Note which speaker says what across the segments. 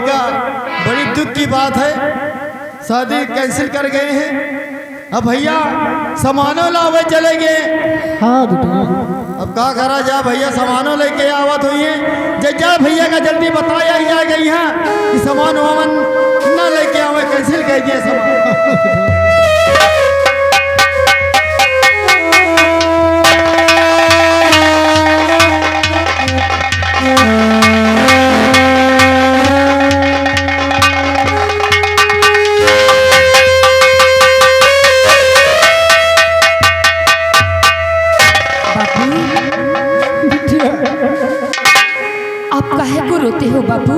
Speaker 1: भैया बड़ी दुख की बात है, शादी कैंसिल कर गए हैं। अब भैया सामानों लावे चले गए।
Speaker 2: हाँ बेटा,
Speaker 1: अब का करा जा भैया, सामानों लेके आवत हुई है। जा भैया का जल्दी बताया जा गई है कि सामान वामान न लेके आवे, कैंसिल कर दिए सामान।
Speaker 3: आप काहे को रोते हो बाबू?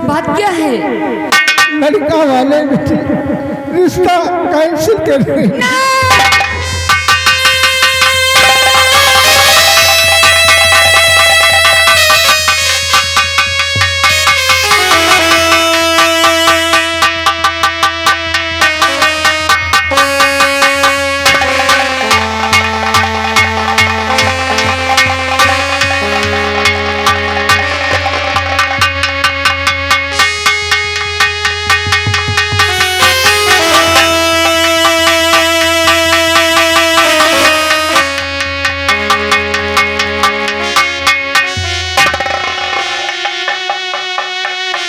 Speaker 3: बात क्या है?
Speaker 2: लड़का वाले रिश्ता कैंसिल कर रहे हैं।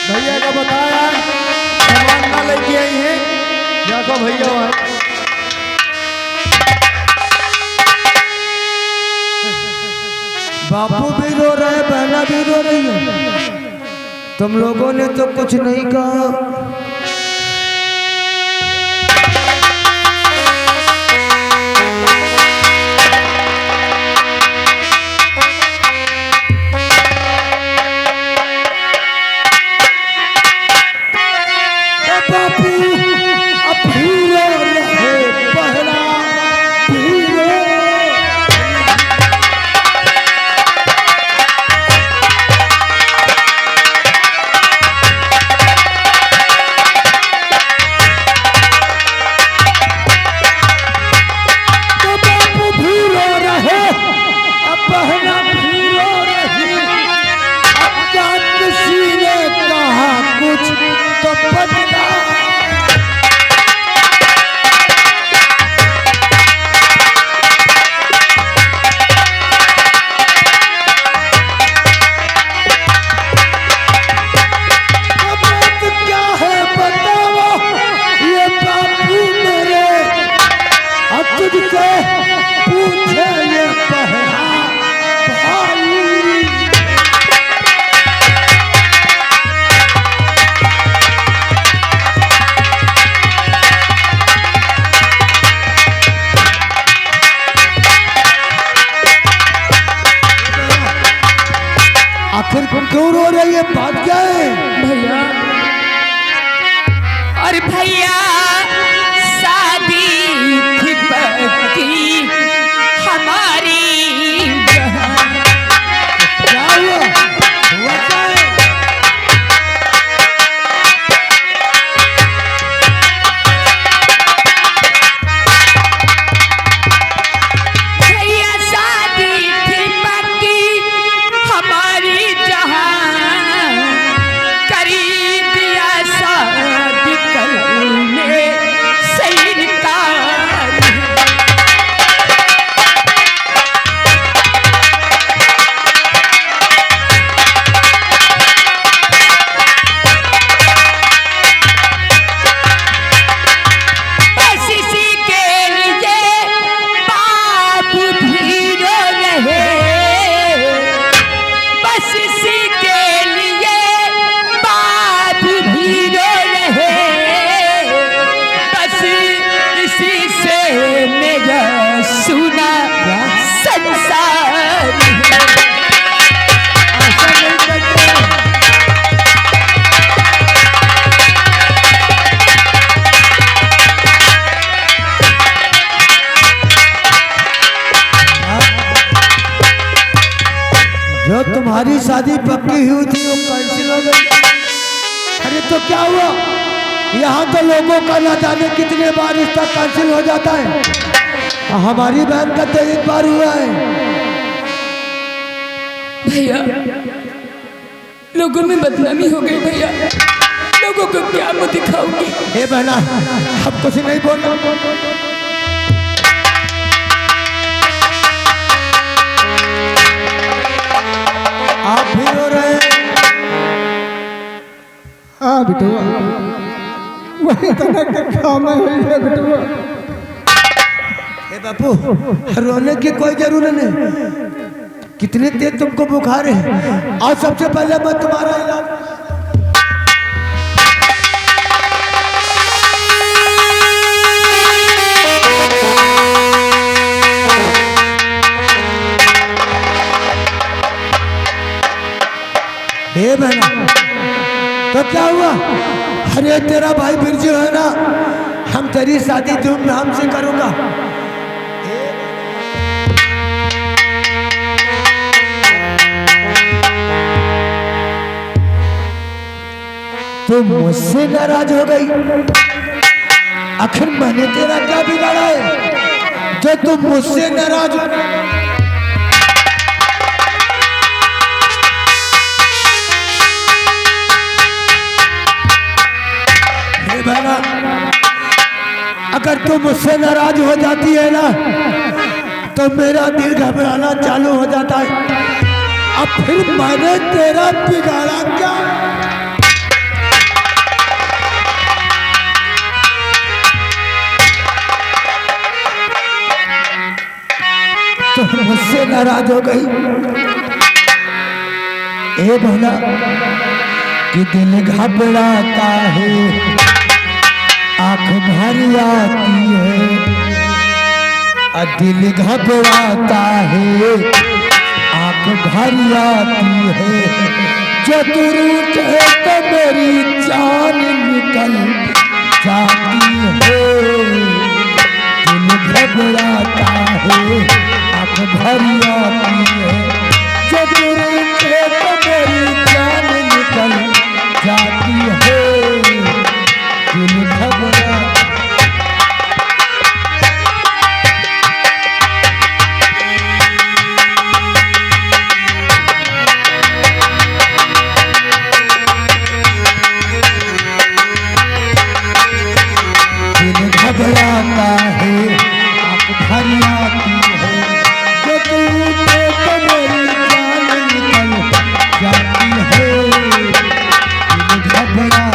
Speaker 1: भैया का बताया सामान ना लेके आई है, जाको भैया
Speaker 4: बापू भी रो रहे, बहना भी रो रही है। तुम लोगों ने तो कुछ नहीं कहा। आखिर क्यों रो रही है, बात क्या है?
Speaker 3: भैया, अरे भैया शादी थी पक्की हमारी,
Speaker 4: क्या हुआ? हुआ क्या है?
Speaker 3: भैया शादी थी पक्की हमारी, जहां करी दिया शादी करने से इनकार। बस इसी के लिए बाप भी रो रहे, बस इसी के लिए बाप भी रो रहे, बस इसी से मेरा सुना संसार।
Speaker 4: ऐसा नहीं करते। जो तुम्हारी शादी पक्की हुई थी वो कैंसिल हो गई। अरे तो क्या हुआ? यहाँ तो लोगों का न जाने कितने बार रिश्ता कैंसिल हो जाता है। हमारी बहन का तो एक बार हुआ है।
Speaker 3: भैया लोगों में बदनामी हो गई भैया, लोगों को क्या मुँह दिखाओगे?
Speaker 4: हे बहना, अब कुछ नहीं बोलना। आप भी रो रहे हैं?
Speaker 2: हाँ बिटुआ, वही तरह का काम है बिटुआ।
Speaker 4: हे बापू, रोने की कोई जरूरत नहीं। कितने तेज तुमको बुखार है? और सबसे पहले मैं तुम्हारा इलाज। हे बहना, तो क्या हुआ? अरे तेरा भाई बिरजू है ना, हम तेरी शादी धूमधाम से करूंगा। तुम मुझसे नाराज हो गई? आखिर मैंने तेरा क्या बिगाड़ा है जो तुम मुझसे नाराज हो? बहना, अगर तुम मुझसे नाराज हो जाती है ना, तो मेरा दिल घबराना चालू हो जाता है। अब फिर मैंने तेरा बिगाड़ा क्या? तुम मुझसे नाराज हो गई? ए बहना, कि दिल घबराता है, आँख भरी आती है, दिल घबराता है, आँख भरी आती है, जो तू रूठे तो मेरी जान निकल जाती है। दिल घबराता है, आँख भरी आती है, जो तू रूठे तो मेरी जान निकल जाती है। दिल घबरा दिल घबराता है, आँख भरी आती है, जो तू तो मेरी जान निकल जाती है। दिल घबराता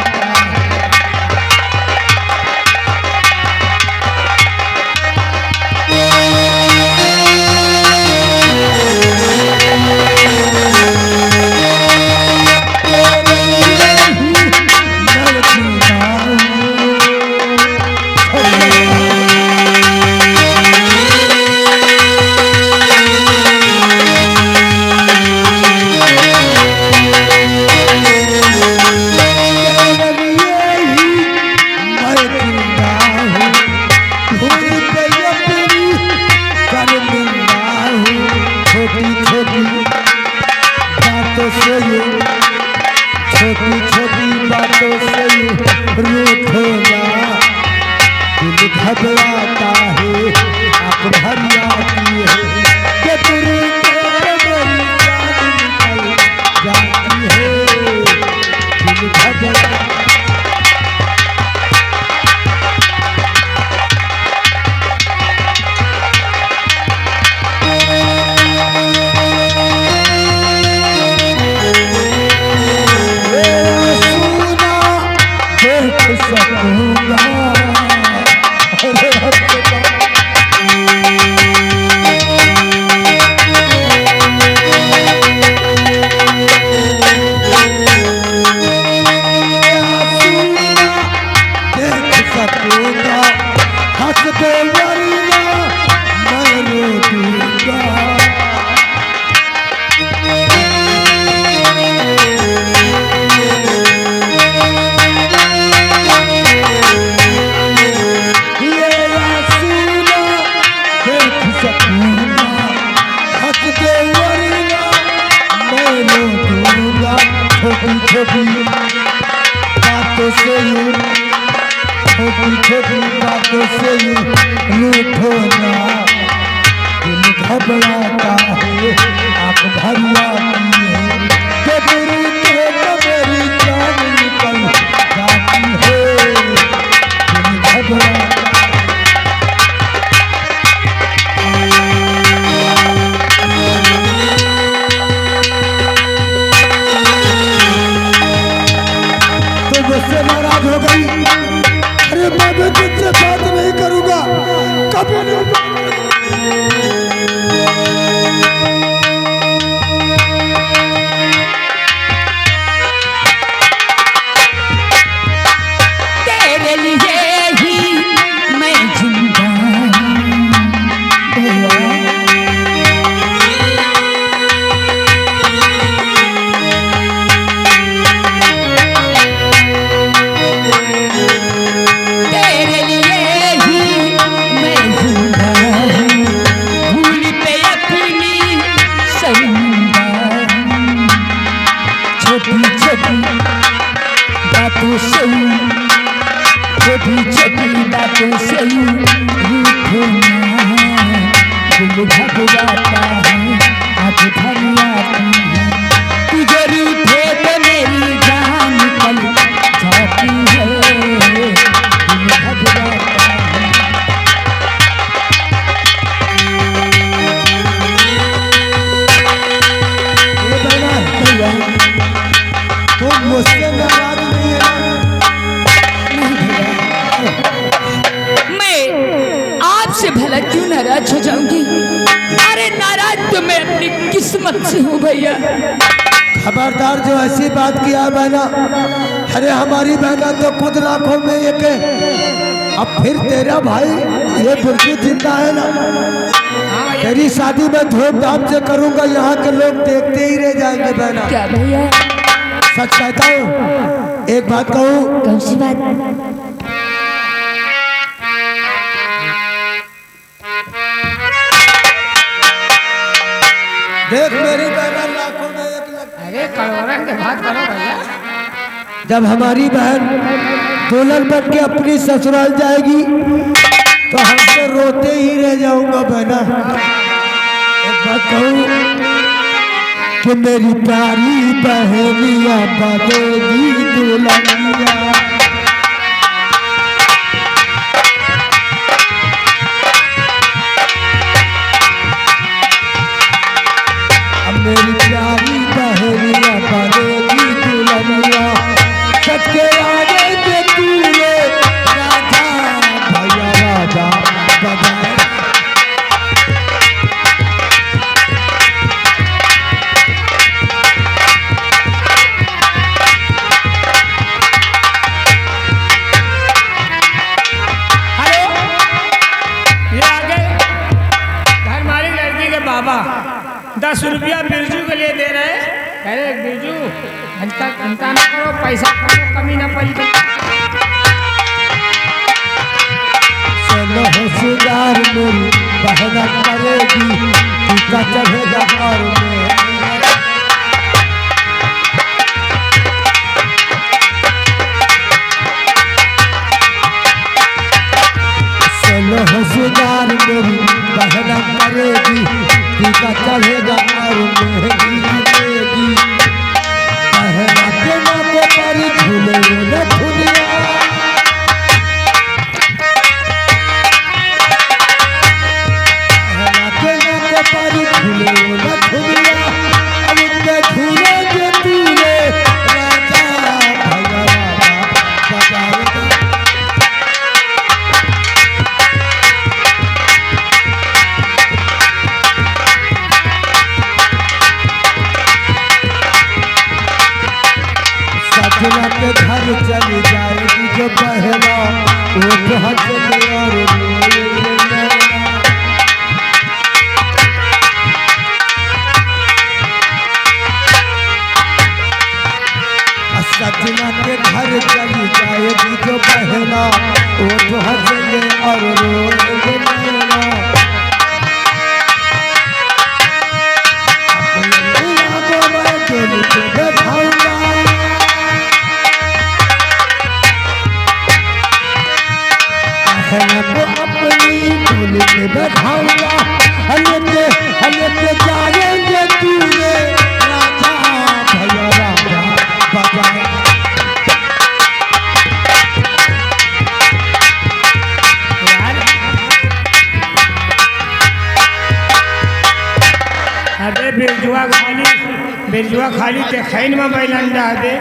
Speaker 4: छोटी छोटी बातों से रूठेगा। दिल घबराता है, आँख भरी आती है, कि तू रूठे तो मेरी जान निकल जाती है। दिल घबरा छोटी बातों से रूठो ना। दिल घबराता है, आँख भरी आती है, मुझसे नाराज हो गई, अरे मैं भी तुझसे बात नहीं करूंगा, कभी नहीं।
Speaker 3: तेरे लिए ही मैं जिंदा भैया। तेरे लिए ही मैं जिंदा हूँ, भूल पे अपनी शर्मिंदा हूँ। छोटी छोटी बातों से छोटी छोटी बातों से रूठना दिल घबराता है, आँख भर आती है। तुझे रूठे तो मेरी जान निकल जाती है, दिल घबराता है।
Speaker 4: ये बहना
Speaker 3: भैया
Speaker 4: तुम मुझसे नाराज नहीं है ना?
Speaker 3: मैं आपसे भला क्यों नाराज हो जाऊंगी? अरे नाराज तो मैं अपनी किस्मत से हूँ भैया।
Speaker 4: खबरदार जो ऐसी बात किया बहना, अरे हमारी बहना तो खुद लाखों में एक है। अब फिर तेरा भाई ये बुर्की जिंदा है ना, तेरी शादी मैं धूमधाम से करूंगा, यहाँ के लोग देखते ही रह जाएंगे बहना।
Speaker 3: क्या भैया?
Speaker 4: सच कहता हूँ, एक बात कहूँ,
Speaker 3: कौन सी बात?
Speaker 4: देख मेरी बहन लाखों में एक लगती।
Speaker 2: अरे कड़ोरन के बात करो भैया।
Speaker 4: जब हमारी बहन दुल्हन बन के अपनी ससुराल जाएगी तो हम तो रोते ही रह जाऊंगा बहना। एक बात कहूँ कि मेरी प्यारी बहनिया बनेगी दुल्हनिया। अब मेरी प्यारी बहनिया बनेगी दुल्हनिया, सच के आगे के तूने राजा भैया राजा बजाए।
Speaker 2: हेलो, ये आगे घर मालिक लड़की के बाबा 10 रुपया बिरजू के लिए दे रहे हैं। अरे बिरजू चिंता ना करो, पैसा कमी ना पड़ी।
Speaker 4: चलो होशियार मेरी बहना करेगी, टीका चढ़ेगा और में। चलो होशियार मेरी बहना करेगी, टीका चढ़ेगा और मेहंदी लगेगी। बहना के नाम पर झूले न झूलिया, पर झूले न झूलिया, अब उनके झूले के तूने राजा भैया राजा बजाएगा। सजना के घर चली जाएगी जो बहना, वो तो हंसने और रोएंगे नैना। सजना के घर चली जाएगी जो बहना, वो तो हंसेंगे और रोएंगे नैना। अपनी आंखों में दिल के बैठाऊंगा, बहना को अपनी झोली में बैठाऊंगा। हले जाएंगे तूने राजा भैया राजा बजाए।
Speaker 2: यार खाली ते खैन में बैल अंडा दे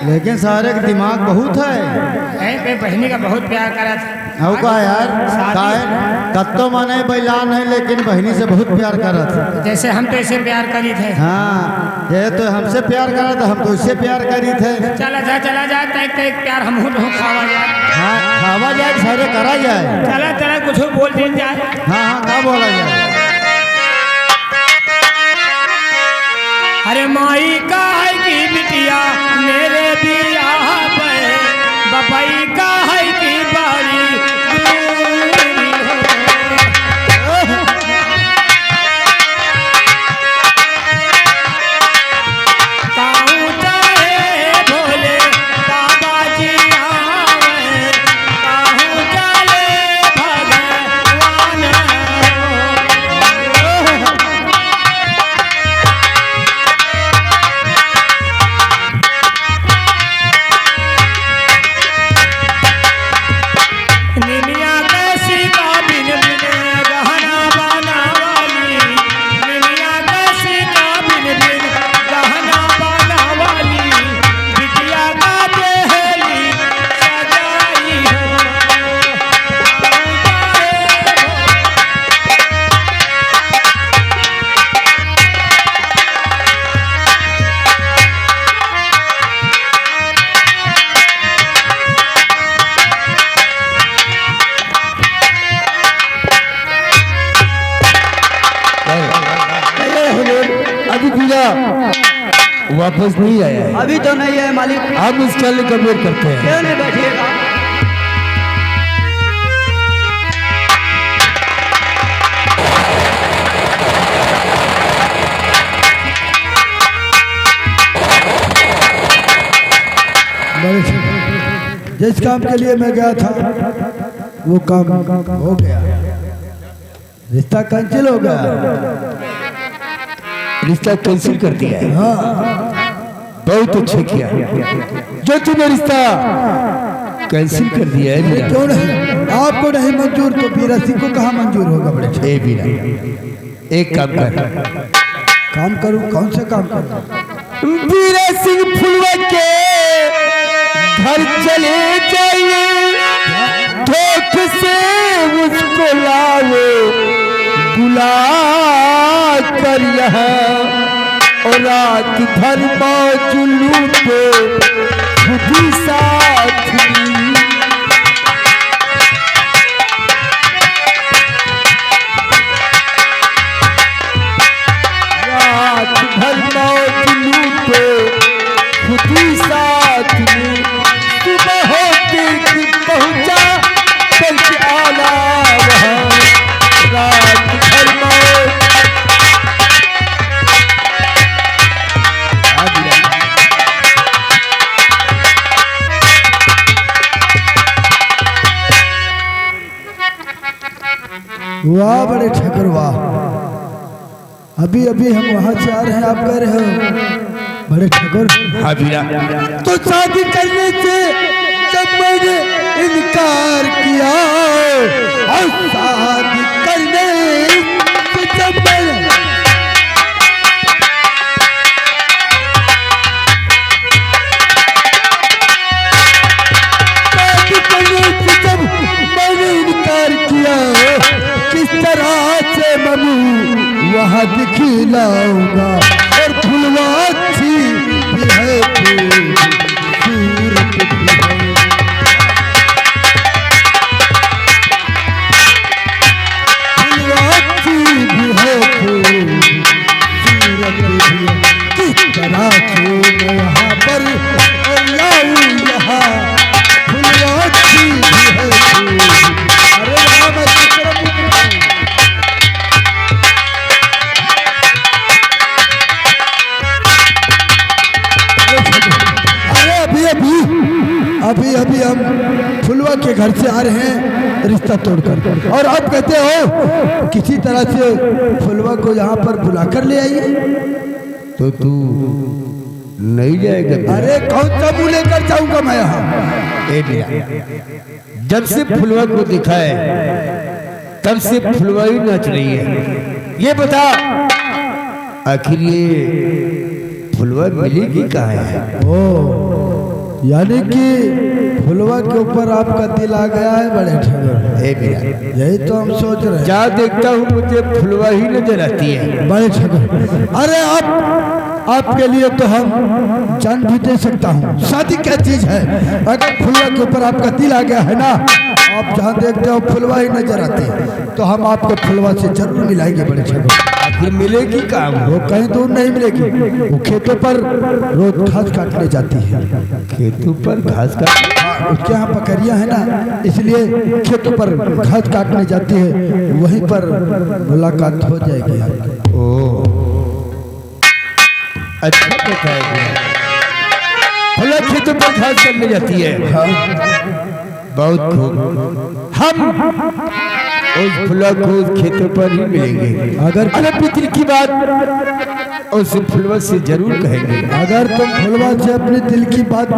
Speaker 1: लेकिन सारे का दिमाग बहुत है।
Speaker 2: पे बहनी का बहुत प्यार करा था।
Speaker 1: हो का यार का है कत्तो माने बैलान है लेकिन बहनी से बहुत प्यार करत।
Speaker 2: जैसे हम तो ऐसे प्यार करी थे।
Speaker 1: हाँ ये तो हमसे प्यार करत हम तो इससे प्यार करी थे।
Speaker 2: चला जा तैक प्यार हम खावा जाए।
Speaker 1: हाँ खावा जाए सारे करा जाए।
Speaker 2: चला कुछ बोल दिन जाए।
Speaker 1: हाँ क्या बोला जाए।
Speaker 2: अरे माई का है की बिटिया मेरे बिया पे बपाई का है की बारी
Speaker 4: वापस नहीं आया है।
Speaker 5: अभी तो नहीं है मालिक।
Speaker 4: हम इसका वेट करते हैं।
Speaker 5: क्यों नहीं बैठिएगा?
Speaker 4: जिस काम के लिए मैं गया था वो काम हो गया। रिश्ता कैंसिल हो गया। रिश्ता कैंसिल कर दिया है। हाँ बहुत अच्छा किया जो तूने रिश्ता कैंसिल कर दिया है। क्यों नहीं आपको नहीं मंजूर तो बीरा सिंह को कहाँ मंजूर होगा? बड़े ए बीरा एक काम कर। काम करूं? कौन सा काम करूं? बीरा सिंह फुलवा के घर चले जाइए ठोक से उसको लाओ बुला कर यहाँ और रात भर मौजूद पे खुद ही साथ रात भर मौजूद पे खुद ही साथ में सुबह होते पहुंचा चल आना वहाँ रात भर मौजूद। वाह बड़े ठकर वाह। अभी अभी हम वहां से आ रहे हैं आप कह रहे हो बड़े ठकर। हाँ बीरा तो शादी करने से जब मैंने इनकार किया और शादी करने से जब मैंने इनकार किया किस तरह से मनु वहाँ दिखलाऊंगा और फुलवा अच्छी भी है सूरत भी है। फुलवा अच्छी भी है सूरत भी है। किस तरह से मैं यहाँ पर लाऊं यहाँ फुलवा अच्छी भी है। अरे अभी अभी हम फुलवा के घर से आ रहे हैं रिश्ता तोड़कर और अब कहते हो किसी तरह से फुलवा को यहाँ पर बुलाकर ले आइए। तो तू नहीं जाएगा? अरे कौन सा मुँह लेकर जाऊंगा मैं यहाँ। जब से फुलवा को दिखा है तब से फुलवा ही नाच रही है। ये बता आखिर ये फुलवा मिलेगी कहाँ है?
Speaker 5: ओ यानी कि फुलवा के ऊपर आपका दिल आ गया है बड़े ठगर।
Speaker 4: ए मेरा,
Speaker 5: यही तो हम सोच रहे हैं।
Speaker 4: जहाँ देखता हूँ मुझे फुलवा ही नजर आती है।
Speaker 5: बड़े ठगर, अरे आपके लिए तो हम जान भी दे सकता हूँ। शादी क्या चीज है, अगर फुलवा के ऊपर आपका दिल आ गया है ना, आप जहाँ देखते हो फुलवा ही नजर आती है, तो हम आपको फुलवा से जरूर मिलाएंगे बड़े ठगर।
Speaker 4: आखिर मिलेगी कहाँ?
Speaker 5: वो कहीं दूर नहीं मिलेगी, वो खेतों पर रोज घास काटने जाती है।
Speaker 4: खेतों पर घास का?
Speaker 5: हाँ, उसके यहाँ बकरियां है ना, इसलिए खेतों पर घास काटने जाती है। वहीं पर मुलाकात हो जाएगी आपकी।
Speaker 4: ओ अच्छा बताया। फुलवा खेतों पर घास करने जाती है। बहुत खूब। हम उस फुलवा को उस खेतों पर ही मिलेंगे। अगर पितृ की बात उस फुलवा से जरूर कहेंगे।
Speaker 5: अगर तुम फुलवा से अपने दिल की बात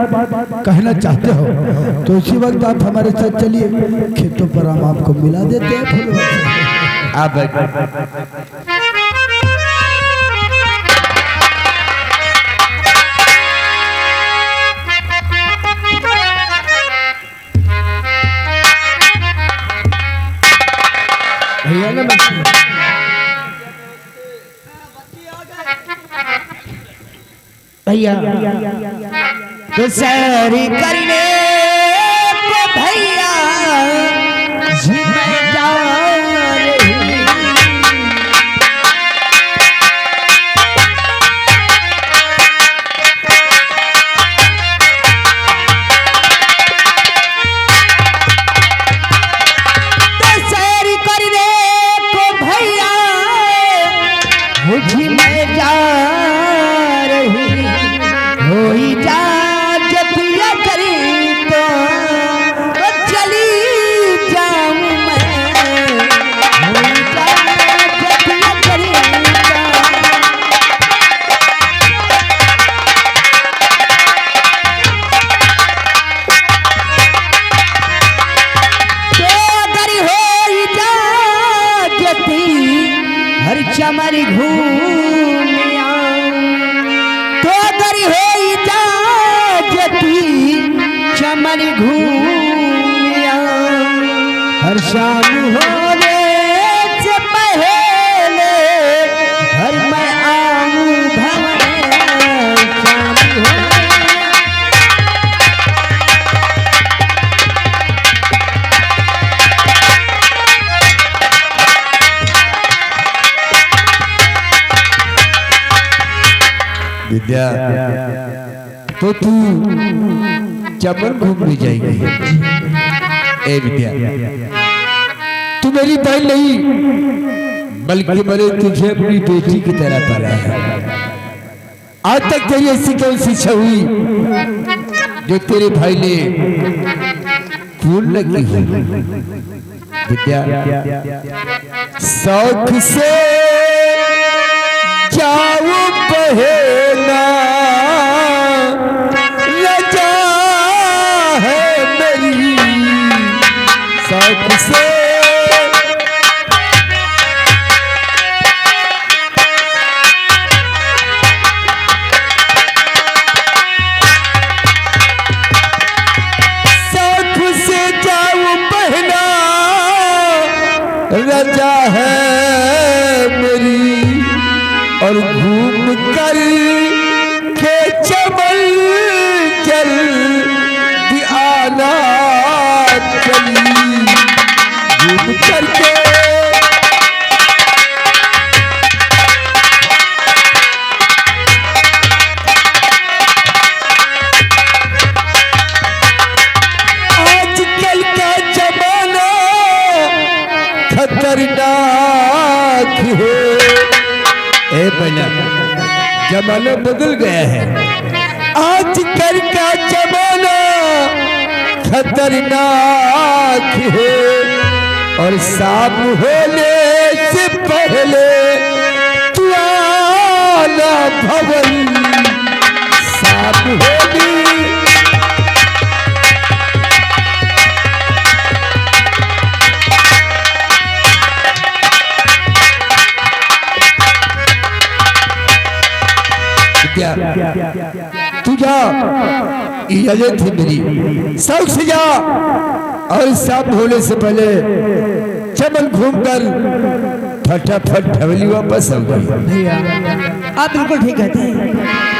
Speaker 5: कहना चाहते हो तो उसी वक्त आप हमारे साथ चलिए, खेतों पर हम आपको मिला देते हैं फुलवा से।
Speaker 4: आप
Speaker 5: भैया नमस्ते।
Speaker 4: भैया तो सैरी करने को भैया मैं जा रही। तो सैरी करने को भैया मुझे मैं जा रही। होई जा जब या करी तो चली जाऊं मैं। होई जा जब या करी तो अगर होई जा जती हर चमरी घूमिया। तो अगर होई जा जती चमरी घूमिया। हर शाम होने से पहले हर मैं आऊं भवन। शाम होने विद्या तो तू चमन घूमने जाएगी। ए विद्या, तू मेरी बहन नहीं बल्कि मैंने तुझे अपनी बेटी की तरह पाला है। आज तक तेरी ऐसी कौन शिक्षा हुई जो तेरे भाई ने पूर्ण की हो? विद्या, शौक से जाऊं बहेना लजा है मेरी। शौक से शौक से जाऊं बहेना रजा है मेरी। और घूम कर के चमन चल दियाना चली। घूम करके आजकल का जमाना खतरनाक है। ए बना, जमाना बदल गया है। आजकल का जमाना खतरनाक है। और शाम होने से पहले तू आना भवन। शाम होगी क्या
Speaker 5: जा, इजाजत है मेरी। शौक से जा और शाम होने से पहले चमन घूमकर फटाफट हवेली वापस आ गई।
Speaker 4: भैया आप बिल्कुल ठीक कहते हैं,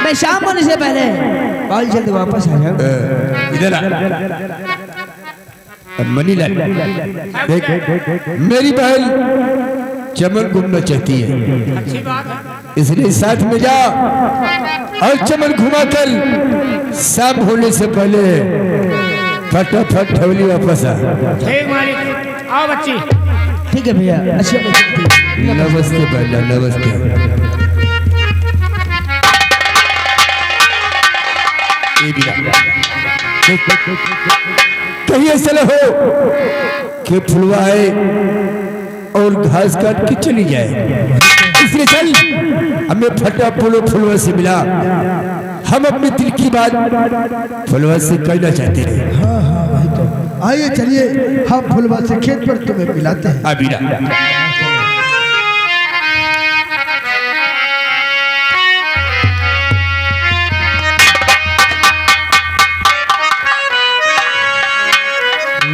Speaker 4: मैं शाम होने से पहले बहुत जल्द वापस आ जाऊँ।
Speaker 5: इधर आ मनीलाल, देख मेरी बहन चमन घूमना चाहती है,
Speaker 2: अच्छी बात है।
Speaker 5: इसलिए साथ में जा और चमन घुमाकर शाम होने से पहले फटाफट हवेली वापस आ।
Speaker 2: ठीक मालिक, आओ बच्ची।
Speaker 4: ठीक है भैया, अच्छा
Speaker 5: नमस्ते बहना, नमस्ते। कहीं ऐसा न हो कि फुलवा आए और घास काट के चली जाए, इसलिए चल हमें फटा फुलवा से मिला। हम अपने दिल की बात फुलवा से कहना चाहते हैं।
Speaker 1: हाँ हाँ भाई, तो आइए चलिए हम फुलवा से खेत पर तुम्हें मिलाते हैं।
Speaker 5: अबीरा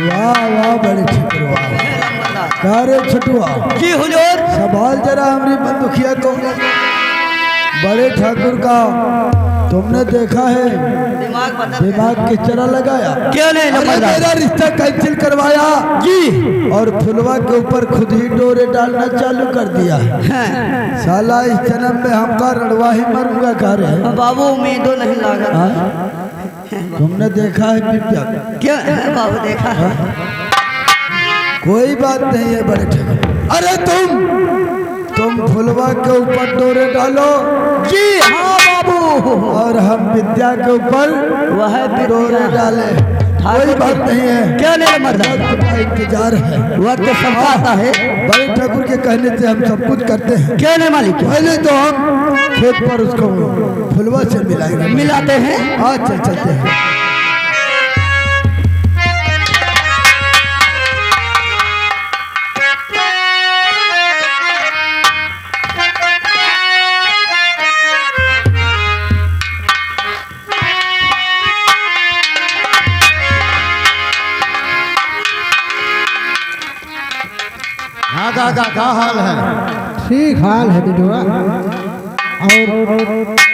Speaker 1: वाह वाह बड़े छुटुआ, कारे छुटुआ
Speaker 4: जी हुजूर।
Speaker 1: सवाल जरा हमारी बंदुखिया को। बड़े ठाकुर का तुमने देखा है दिमाग किस तरह लगाया?
Speaker 4: क्यों नहीं
Speaker 1: अरे मेरा रिश्ता कैंसिल करवाया जी, और फुलवा के ऊपर खुद ही डोरे डालना चालू कर दिया। साला इस जन्म में हमका रड़वा ही मरूंगा। कह रहे
Speaker 4: बाबू उम्मीदों नहीं लगा।
Speaker 1: तुमने देखा है विद्या?
Speaker 4: क्या बाबू देखा है?
Speaker 1: कोई बात नहीं है बड़े ठाकुर। अरे तुम फुलवा के ऊपर डोरे डालो
Speaker 4: जी हाँ बाबू,
Speaker 1: और हम विद्या के ऊपर
Speaker 4: वह
Speaker 1: डोरे डाले। कोई बात नहीं है।
Speaker 4: क्या नहीं मर्दा,
Speaker 1: वक्त का इंतजार है,
Speaker 4: वक्त सब आता है।
Speaker 1: बड़े ठाकुर के कहने से हम सब कुछ करते हैं।
Speaker 4: क्यों नहीं मालिक?
Speaker 1: पहले तो हम खेत पर उसको फुलवा से मिलाएंगे।
Speaker 4: मिलाते हैं।
Speaker 1: आज चलते हैं। हाँ काका, क्या हाल है?
Speaker 6: ठीक हाल है बेटवा, और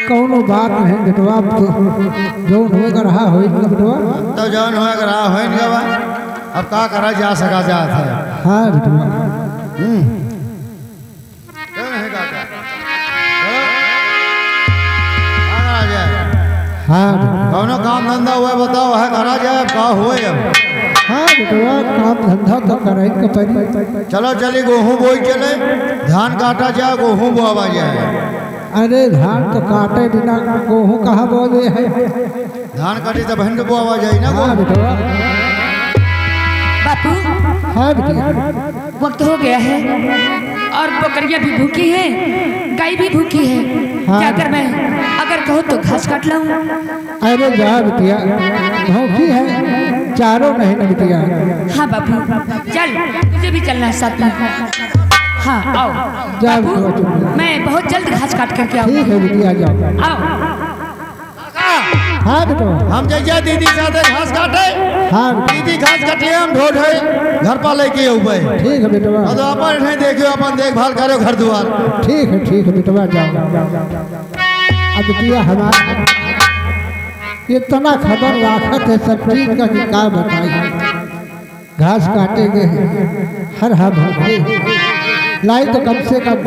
Speaker 6: कौनो बात नहीं बेटवा, जौन होगा रहा होगा बेटवा।
Speaker 1: तो जौन होगा रहा होगा, अब क्या करा जा सका जात है।
Speaker 6: हाँ बेटवा,
Speaker 1: क्यों नहीं काका? करा जाए?
Speaker 6: हाँ बेटवा,
Speaker 1: कौनो काम धंधा हुआ बताओ, है करा जाए? क्या हुए अब?
Speaker 6: हाँ बेटवा, काम धंधा तो करे के पड़ी।
Speaker 1: चलो चली गेहूँ बोई चले, धान काटा जाए, गेहूँ बोआ जाए।
Speaker 6: अरे धान तो काटे बिना गेहूँ कहाँ बोले है?
Speaker 1: धान काटे तो बहन के बोआ जाए ना।
Speaker 6: हाँ बेटवा,
Speaker 3: बापू
Speaker 6: हाँ बेटिया,
Speaker 3: वक्त हो गया है और बकरियां भी भूखी हैं, गाय भी भूखी है।
Speaker 6: हाँ।
Speaker 3: क्या कर मैं अगर कहूँ तो घास काट लाऊं?
Speaker 6: अरे जा बेटिया, भूखी है, चारों नहीं न बेटिया।
Speaker 3: हाँ बापू, चल तुझे भी चलना है साथ में। हाँ आओ
Speaker 6: जा
Speaker 3: बापू,
Speaker 6: बेटवा, तुम।
Speaker 3: मैं बहुत जल्द घास काट करके
Speaker 6: ठीक
Speaker 3: आऊँ।
Speaker 6: है बेटिया, जाओ।
Speaker 3: आओ।
Speaker 6: हाँ बेटवा,
Speaker 1: हम जैसे दीदी साथे घास काटे,
Speaker 6: हाँ बेटवा,
Speaker 1: दीदी घास कटिए, हम ढोढ है घर पर लेके उबे।
Speaker 6: ठीक है बेटवा,
Speaker 1: तो अपन नहीं देखियो, अपन देखभाल करो घर द्वार।
Speaker 6: ठीक है बेटवा, जाओ। अब बेटिया हमारा इतना खबर राखत है सब चीज का कि क्या बताई। घास काटेंगे हर भूखे लाई तो कम से कम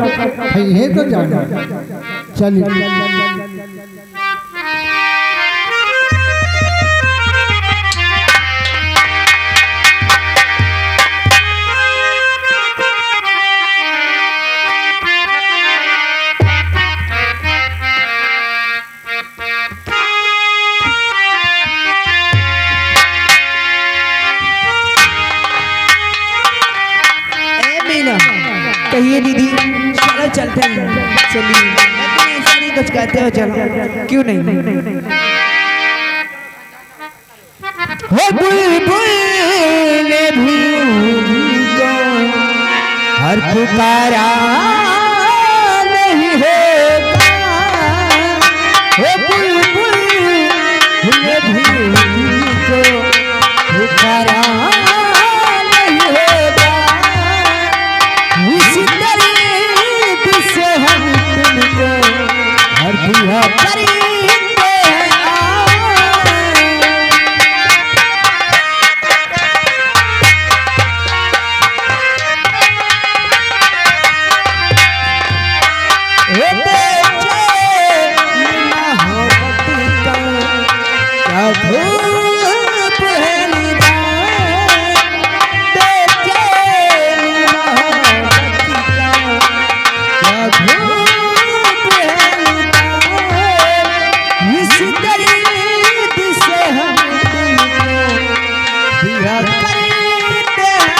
Speaker 6: है तो जाना। चलिए
Speaker 4: कहिए दीदी, चलो चलते हैं। चलिए, लेकिन ऐसा नहीं कुछ कहते हो, चलो क्यों नहीं?
Speaker 5: हो बुलबुल ने भूल को हर पुकारा नहीं होगा। हो बुलबुल
Speaker 4: धूप है निगाह, बेचैन मोहब्बत का। क्या धूप है निगाह, इस दर्द से हम तुमको दिया करते हैं।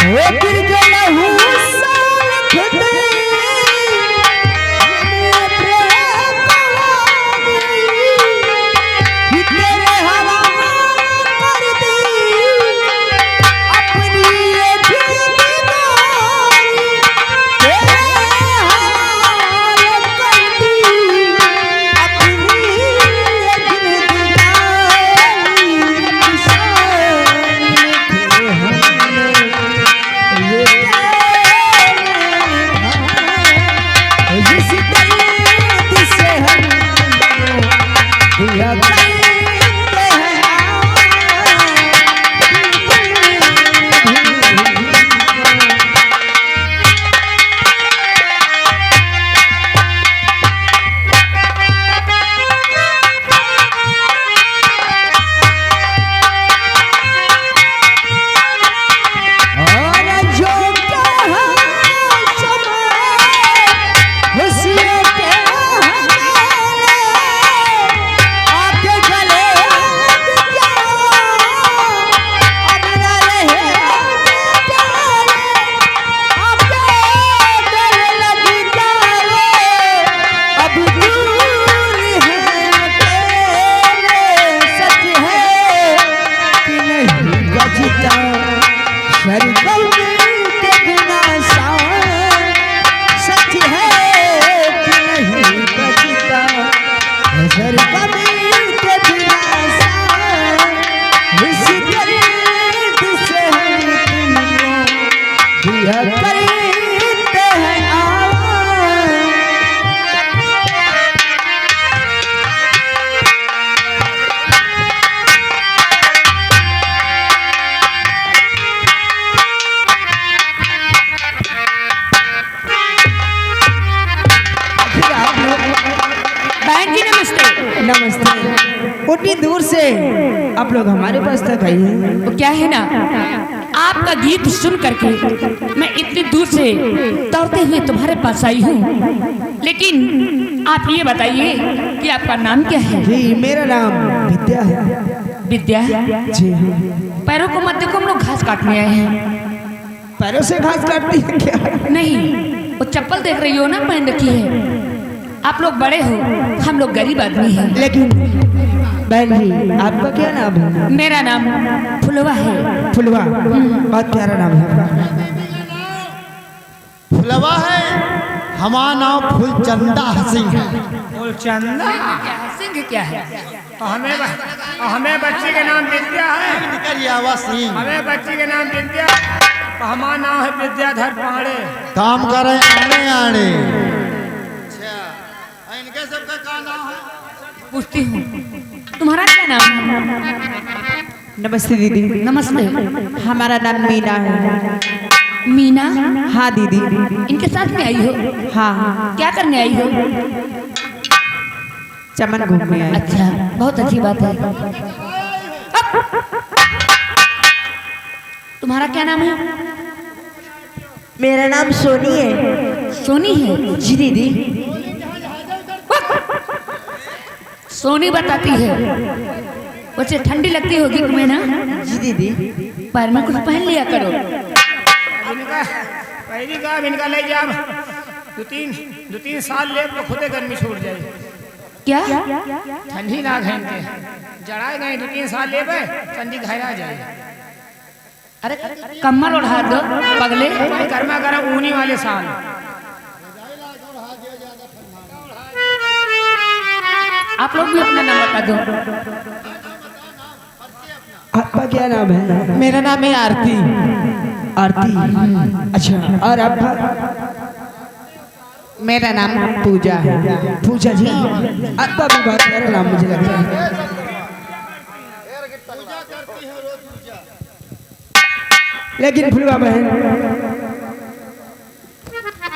Speaker 4: वो गिर गया हूँ सालख में, मेरे प्रेम कहानी, ये तेरे हवाले कर दी, अपनी ये जिम्मेदारी तेरे हवाले कर दी, अपनी ये जिम्मेदारी जिस दर्द से हम दिया करते हैं। और जो कहा समय उसी के हवाले, आके गले लग जाओ, अब न रहे बेचारे, आके गले लग जाओ, अब दूर है अकेले। सच है कि नहीं बजता सरगम के बिना शान, सच है कि नहीं बजता सरगम के बिना शान, इस दर्द से हम तुमको दिया करते हैं आवाज़।
Speaker 3: बहन जी नमस्ते।
Speaker 4: नमस्ते। उतनी दूर से आप लोग हमारे पास तक आई हैं।
Speaker 3: वो क्या है ना, आपका गीत सुन करके मैं इतनी दूर से दौड़ते हुए तुम्हारे पास आई हूँ, लेकिन आप ये बताइए कि आपका नाम क्या है?
Speaker 4: जी मेरा नाम विद्या है।
Speaker 3: विद्या।
Speaker 4: जी
Speaker 3: पैरों को मत देखो, हम लोग घास काटने आए हैं।
Speaker 4: पैरों से घास काटती है क्या?
Speaker 3: नहीं, वो चप्पल देख रही हो ना पहन रखी है। आप लोग बड़े हो, हम लोग गरीब आदमी हैं।
Speaker 4: लेकिन बहन जी आपका क्या नाम है?
Speaker 3: मेरा नाम फुलवा है।
Speaker 4: फुलवा, बहुत प्यारा नाम है।
Speaker 1: फुलवा है, हमारा नाम फुलचंदा सिंह है।
Speaker 2: फुलचंदा
Speaker 3: सिंह क्या है?
Speaker 2: हमें बच्ची के नाम विद्या है।
Speaker 1: निकल आवा सिंह।
Speaker 2: हमें बच्ची के नाम विद्या, हमारा नाम है विद्याधर पांडे।
Speaker 1: काम करे आने आने। अच्छा, इनके सबका क्या नाम है?
Speaker 3: पूछती हूँ, तुम्हारा क्या नाम है?
Speaker 4: नमस्ते दीदी।
Speaker 3: नमस्ते।
Speaker 4: हमारा नाम मीना है।
Speaker 3: मीना?
Speaker 4: हाँ दीदी।
Speaker 3: इनके साथ में आई हो?
Speaker 4: हाँ।
Speaker 3: क्या करने आई हो?
Speaker 4: चमन घूमने आए।
Speaker 3: अच्छा, बहुत अच्छी बात है। तुम्हारा क्या नाम है?
Speaker 4: मेरा नाम सोनी है।
Speaker 3: सोनी है?
Speaker 4: जी दीदी।
Speaker 3: सोनी बताती है। वैसे ठंडी लगती होगी तुम्हें ना?
Speaker 4: जी दीदी।
Speaker 3: पैर में कुछ पहन लिया करो।
Speaker 2: इनका पहली काम इनका ले जा, दो तीन साल ले तो खुदे गर्मी छोड़ जाए।
Speaker 3: क्या?
Speaker 2: ठंडी ना घंटे जड़ाए गए 2-3 साल ले पे ठंडी घरा जाए।
Speaker 3: अरे कम्बल उड़ा दो पगले।
Speaker 2: गर्मा गर्म ऊनी वाले साल।
Speaker 3: आप लोग भी अपना नाम बता दो।
Speaker 7: आपका क्या नाम है?
Speaker 3: मेरा नाम है आरती।
Speaker 7: आरती। अच्छा, और आपका?
Speaker 3: मेरा नाम पूजा है।
Speaker 7: पूजा जी, आपका भी बहुत प्यारा नाम मुझे लगता है। लेकिन फुलवा बहन,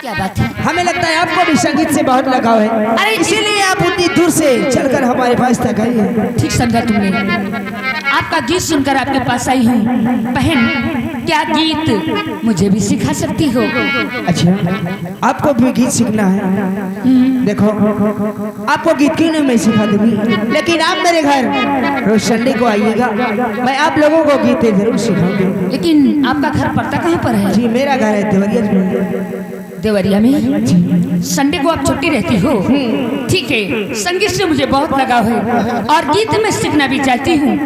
Speaker 3: क्या बात है?
Speaker 7: हमें लगता है आपको भी संगीत से बहुत लगाव है,
Speaker 3: अरे
Speaker 7: इसीलिए आप उतनी दूर से चलकर हमारे पास तक आई हैं।
Speaker 3: ठीक समझा तुमने। आपका गीत सुनकर आपके पास आई हूँ। बहन, क्या गीत मुझे भी सिखा सकती हो?
Speaker 7: अच्छा, आपको भी गीत सीखना है? देखो, आपको गीत क्यों नहीं मैं सिखा दूंगी, लेकिन आप मेरे घर रोज संडे को आइएगा, मैं आप लोगों को गीत जरूर सिखाऊंगी।
Speaker 3: लेकिन आपका घर पड़ता कहाँ पर है?
Speaker 7: जी, मेरा घर है देवरिया में।
Speaker 3: देवरिया में? संडे को आप छुट्टी रहती हो? ठीक है, संगीत से मुझे बहुत लगाव है और गीत में सीखना भी चाहती हूँ।
Speaker 1: आप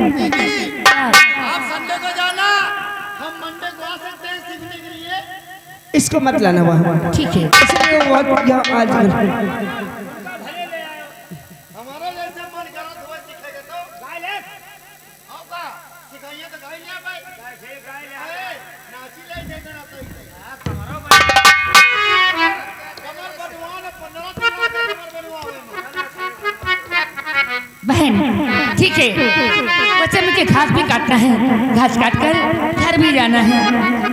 Speaker 1: संडे को जाना, हम मंडे को आ सकते हैं सीखने के लिए।
Speaker 7: इसको मत लाना वहाँ,
Speaker 3: ठीक है।
Speaker 7: इसलिए वो बहुत यहाँ आज
Speaker 1: हमारा जैसे मन करा तो वही सीखेगा तो गाय ले। आओ का सिखाइए तो गाय ले भाई। गाय ले नाची ले जैसे ना तो कमर बनवा ना 15 कमर बनवा।
Speaker 3: बहन, ठीक है, बच्चे मुझे घास भी काटना है, घास काट कर घर भी जाना है।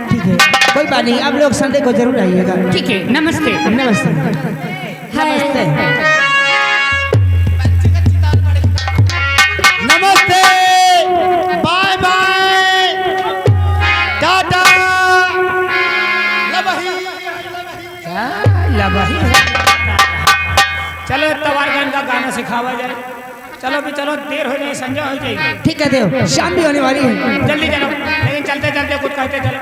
Speaker 7: ठीक है, कोई बात नहीं, आप लोग संडे को जरूर आइएगा।
Speaker 3: ठीक है, नमस्ते।
Speaker 7: नमस्ते।
Speaker 3: नमस्ते।
Speaker 1: नमस्ते, बाय बाय, टाटा, लबही।
Speaker 2: चलो तवारगंज का गाना सिखावा जाए। चलो भी चलो, देर हो जाए, संध्या हो जाएगी।
Speaker 7: ठीक है देव, शाम भी होने वाली है।
Speaker 2: जल्दी चलो, लेकिन चलते चलते कुछ कहते चलो।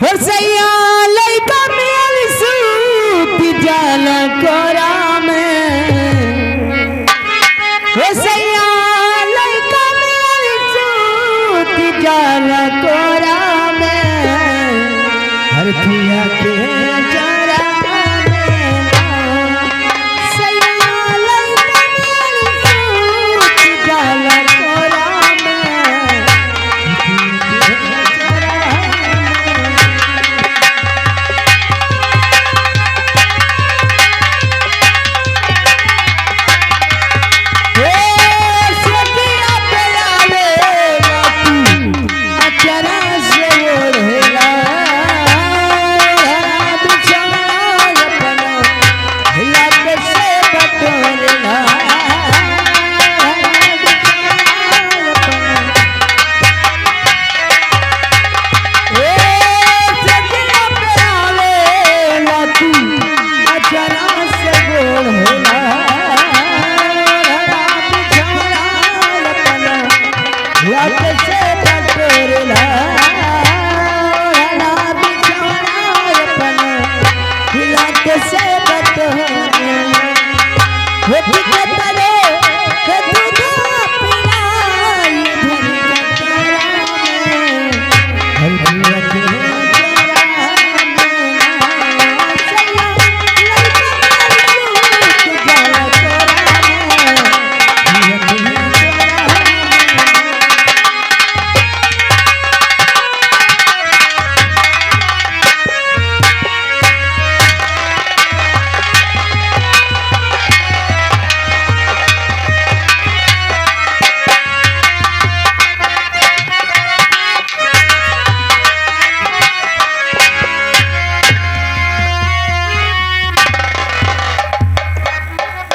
Speaker 7: हो सैया लइका मेल सूत जाला कोरा में, हो सैया लइका मेल सूत जाला कोरा में, हर पिया के जरा में, सैया लइका मेल सूत जाला कोरा में,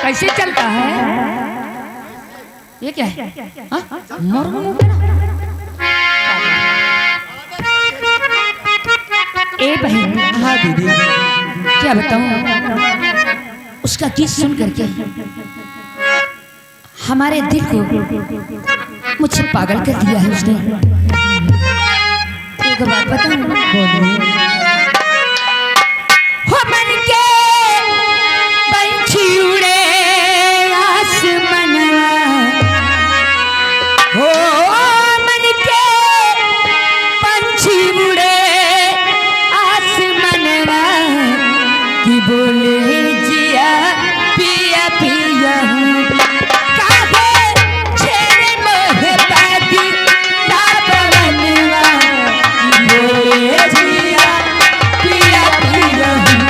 Speaker 3: कैसे चलता है ये? क्या है? हाँ? मोर मुंह पे ना। ए बहन,
Speaker 7: हाँ दीदी,
Speaker 3: क्या बताऊं, उसका गीत सुन करके हमारे दिल को मुझे पागल कर दिया है उसने। एक बात बताऊं, हो मन के पंछी उड़े आसमनवा, हो मन के पंछी उड़े कि बोले जिया पिया पिया हूँ काहे छेड़े मोहे बागी लापरवाह कि बोले जिया पिया पिया हूँ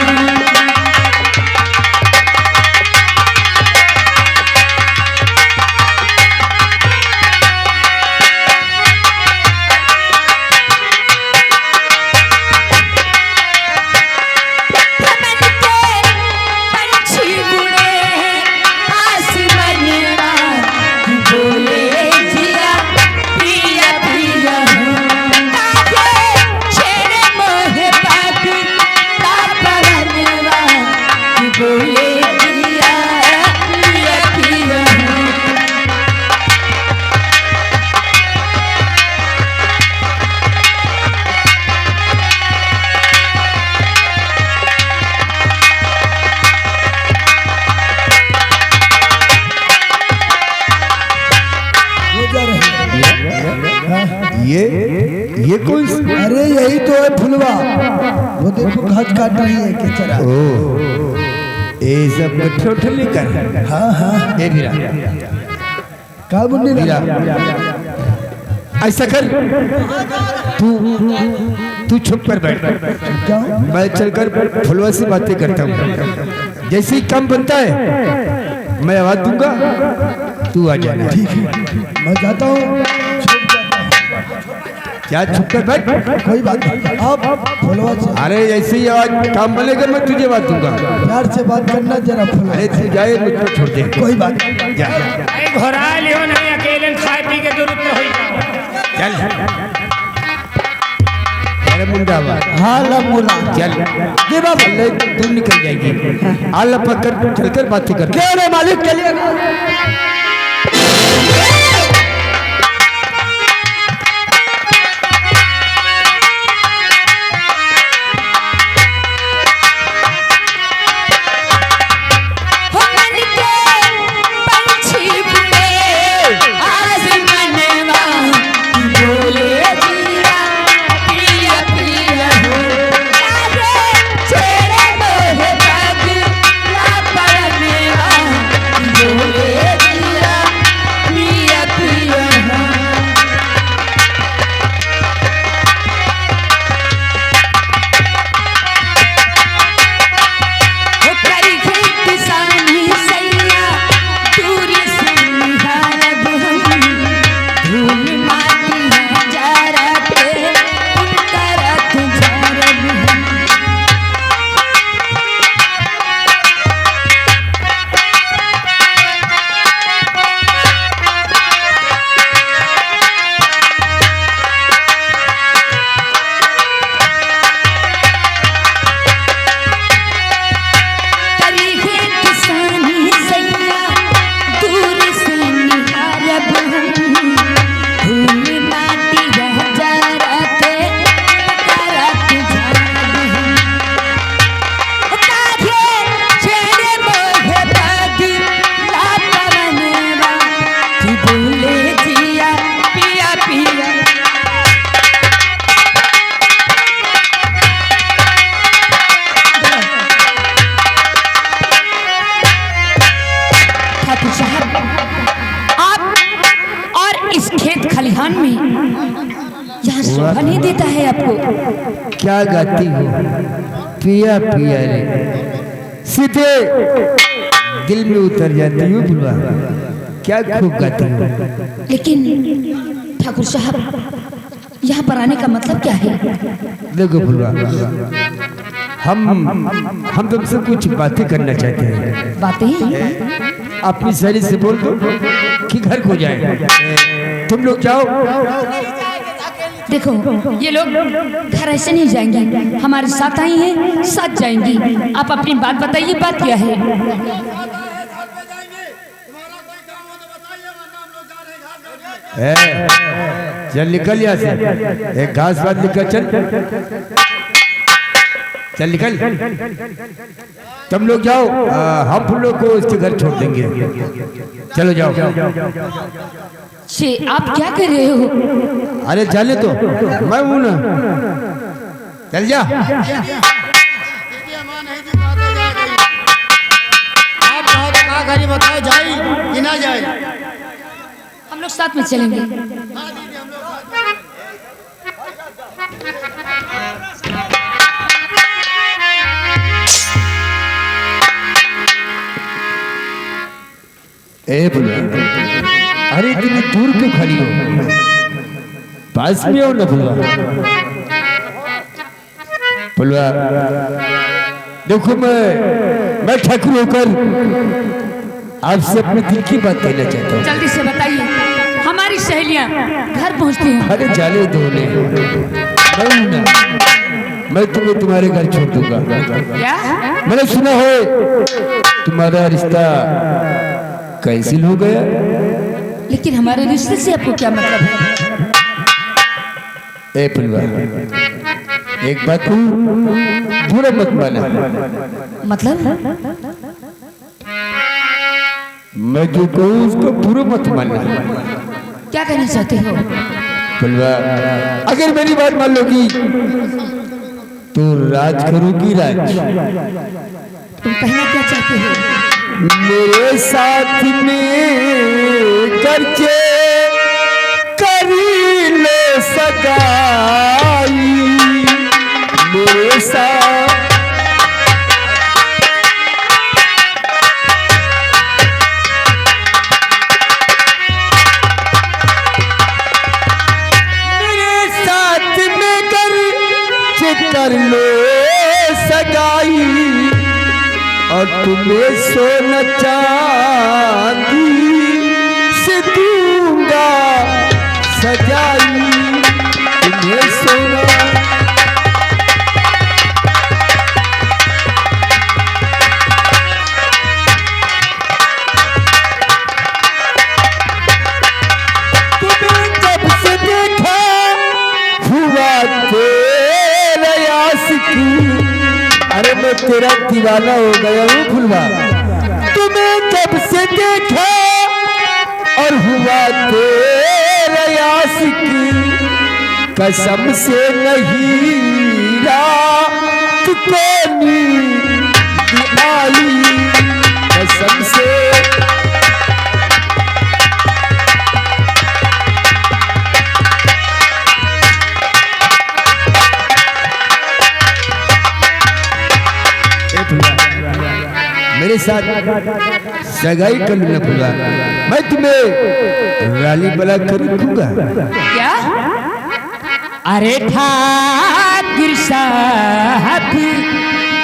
Speaker 5: ये कौन सी? अरे यही तो है फुलवा, वो देखो घास काट रही है केचरा।
Speaker 4: ए सब ठोठल लेकर।
Speaker 5: हाँ हाँ
Speaker 4: ए वीरा
Speaker 5: का बुन्नी
Speaker 4: वीरा ऐसा कर, तू छुप कर बैठ,
Speaker 5: जाओ
Speaker 4: मैं चलकर फुलवा से बातें करता हूँ। जैसे ही काम बनता है मैं आवाज दूंगा, तू आ जाना।
Speaker 5: ठीक है, मैं जाता हूँ।
Speaker 4: क्या छुप कर बैठ?
Speaker 5: कोई बात नहीं, आप फुलवा से
Speaker 4: अरे ऐसे ही आवाज काम बनेगा मैं तुझे बात दूंगा।
Speaker 5: प्यार से बात करना जरा फुलवा।
Speaker 4: अरे तू जाए मुझको छोड़ दे।
Speaker 5: कोई बात नहीं,
Speaker 4: जा
Speaker 2: अरे घोरा लियो नहीं, अकेले खाए पी के जरूरत हो
Speaker 4: चल। अरे मुंडा
Speaker 5: हाँ लमुला
Speaker 4: चल ये बाबा तू निकल जाएगी। आला पकड़ चलकर बातें कर।
Speaker 5: क्या रे मालिक के लिए
Speaker 3: शोभा नहीं देता है आपको।
Speaker 4: क्या गाती हो पिया पिया रे, सीधे दिल में उतर जाती हो बुलवा। क्या खूब गाती हो।
Speaker 3: लेकिन ठाकुर साहब यहाँ पर आने का मतलब क्या है?
Speaker 4: देखो बुलवा, हम तुमसे कुछ बातें करना चाहते हैं।
Speaker 3: बातें?
Speaker 4: अपनी सहेली से बोल दो कि घर को जाए, तुम लोग जाओ।
Speaker 3: देखो ये लोग घर ऐसे नहीं जाएंगे, हमारे साथ आई हैं, साथ जाएंगी। आप अपनी बात बताइए, बात क्या है?
Speaker 4: चल निकल यहाँ से, एक घास बात निकल, चल निकल। तुम लोग जाओ, हम लोग को इसके घर छोड़ देंगे। चलो जाओ।
Speaker 3: छे आप क्या कर रहे हो?
Speaker 4: अरे जाने तो, मैं हूं ना, चल जा।
Speaker 1: देखिए मां नहीं थी, बातें करी बताओ, जाई कि ना जाए?
Speaker 3: हम लोग साथ में चलेंगे।
Speaker 4: ए बुलवा, अरे इतनी दूर क्यों खड़ी हो? पास में हो ना बुलवा। बुलवा देखो, मैं ठाकुर होकर आपसे अपने दिल की बात कहना चाहता हूँ।
Speaker 3: जल्दी से बताइए, हमारी सहेलियां घर पहुंचती हैं।
Speaker 4: अरे जाने दो ने, मैं तुम्हें तुम्हारे घर छोड़ दूंगा।
Speaker 3: क्या?
Speaker 4: मैंने सुना है तुम्हारा रिश्ता कैंसिल हो गया।
Speaker 3: लेकिन हमारे रिश्ते से आपको क्या मतलब है?
Speaker 4: ए बुलवा, एक बात बुरा मत माना।
Speaker 3: मतलब?
Speaker 4: मैं जो कहूँ उसको बुरा मत मानना।
Speaker 3: क्या कहना चाहते हो?
Speaker 4: बुलवा, अगर मेरी बात मान लोगी तो राज करोगी राज।
Speaker 3: तुम कहना क्या चाहते हो?
Speaker 4: मेरे साथ में करके करी ले सगाई। मेरे साथ कर लो सगाई, और तुम्हें सोना चांदी से दूंगा सजाई। तुम्हें सोना तुम्हें जब से देखा हुआ अरे मैं तेरा दीवाना हो गया हूँ फुलवा। तुम्हें जब से देखा और हुआ तेरा आशिकी, कसम से नहीं रात को नींद आई। कसम से मेरे साथ सगाई कर लेना फुलवा। मैं तुम्हें रानी बना कर रखूंगा।
Speaker 3: क्या? अरे ठाकुर साहब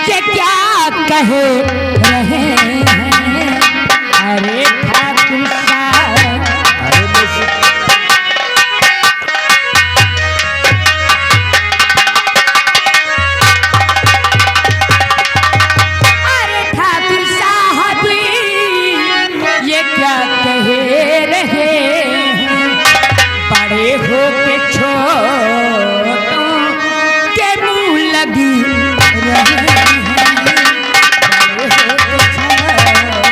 Speaker 3: ये क्या कह रहे हैं? अरे ठाकुर साहब, अरे ठाकुर साहब ये क्या कह रहे हैं? बड़े हो के छोटों के मुंह लगी रहे हैं। बड़े हो के छोटे,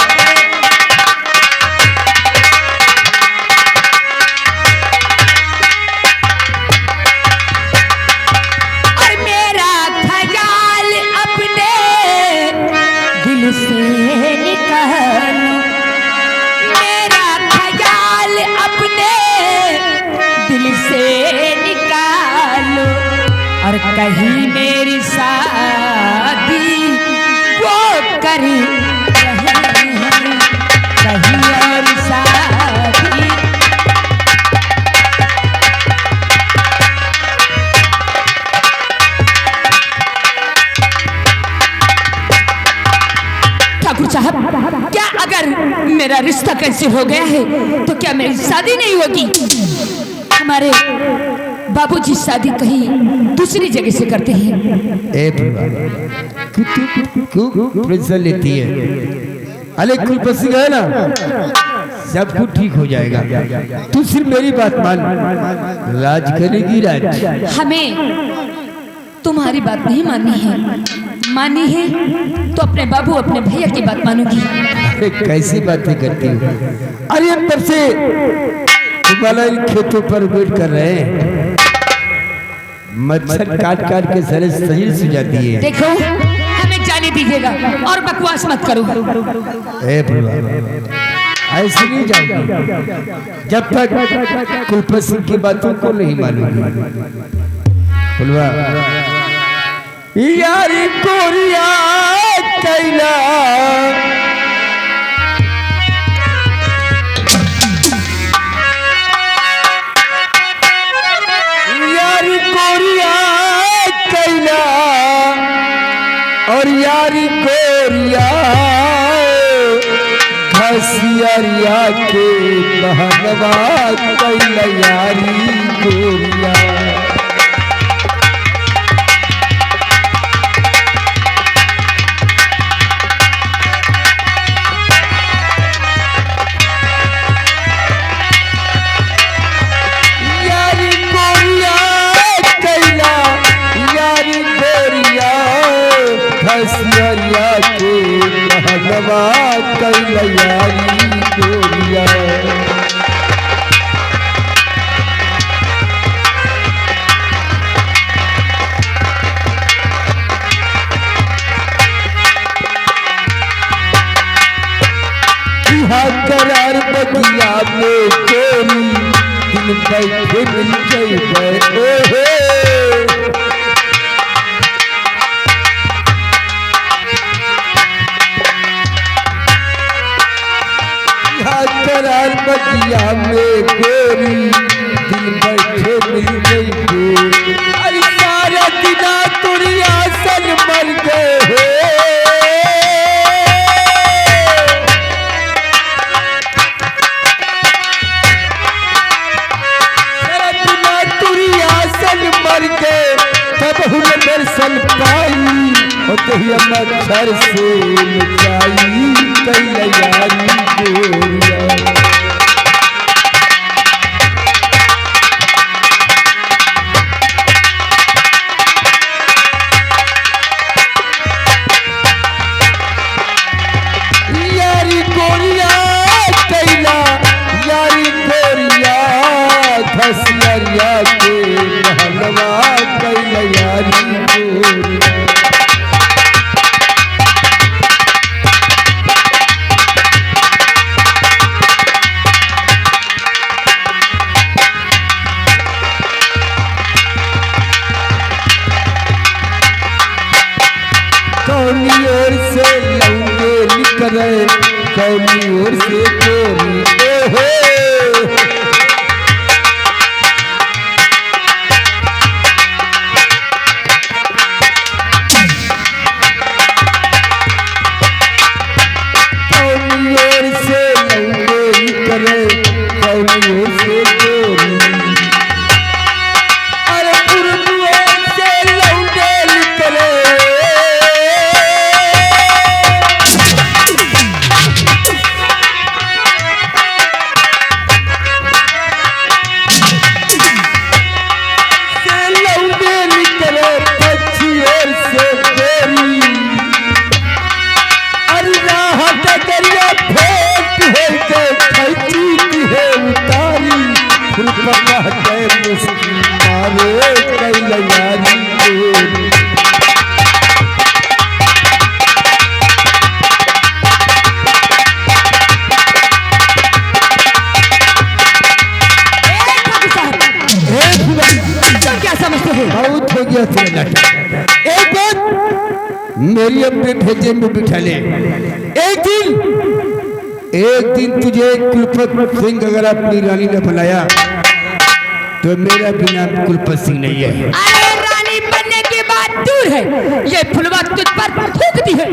Speaker 3: और मेरा ख्याल अपने दिल से निकालो। मेरा ख्याल अपने दिल से निकालो, और कहीं मेरी शादी वो कर रहे हैं। कहीं और शादी ठाकुर साहब, क्या अगर मेरा रिश्ता कैंसिल हो गया है तो क्या मेरी शादी नहीं होगी? हमारे बाबूजी शादी कहीं दूसरी जगह से करते हैं।
Speaker 4: ए क्यों प्रेशर लेती है? अरे कुल पसी है ना, सब कुछ ठीक हो जाएगा। तू सिर्फ मेरी बात मान, राज करेगी राज।
Speaker 3: हमें तुम्हारी बात नहीं माननी है। मानी है तो अपने बाबू अपने भैया की बात मानूंगी।
Speaker 4: अरे कैसी बातें करती हो? अरे हम तब से तुम्हारा इन खेतों पर वेट कर रहे हैं। मच्छर काट काट के सरे शरीर से जाती है।
Speaker 3: देखो, हमें जाने दीजिए। मिलेगा। और बकवास मत करो।
Speaker 5: ए फुलवा, ऐसे नहीं जाओगी जब तक कुलपति सिंह की बातों को नहीं मालूम। फुलवा, यारी कोरिया कैला यारी कोरिया कैला और यारी कोरिया हसियरिया के बहनवा कैला यारी कोरिया। हसियरिया के बहनवा कैला यारी कोरिया। करार बगिया में चोरी दिन बैठे मिल जाए करार बगिया में गोरी दिल बैठे मिल गई। अरे सारा दिना तुरिया सन मर गए हो। सारा दिना तुरिया सन मर गए तब हुन दर्शन पाई और दहिया मच्छर से मिटाई कैला यारी गोरिया। यारी गोरिया कैला यारी गोरिया हसियरिया के बहनवा कैला यारी गोरिया। कौनी ओर से लौंगे निकले कौनी ओर से गोरी ओहो। कौनी ओर से लौंगे निकले कौनी ओर से गोरी। अरे पूर्व ओर से लौंगे निकले मारे कैला यारी गोरी।
Speaker 3: क्या समझते हो?
Speaker 5: बहुत हो गया तेरा नाटक। एक बात मेरी अपने भेजे में बिठा ले। एक दिन तुझे कुलपति सिंह अगर अपनी रानी ने बुलाया तो मेरा भी नाम कुलपति सिंह नहीं है।
Speaker 3: अरे रानी बनने की बात दूर है, ये फुलवा तुझ पर थूकती है।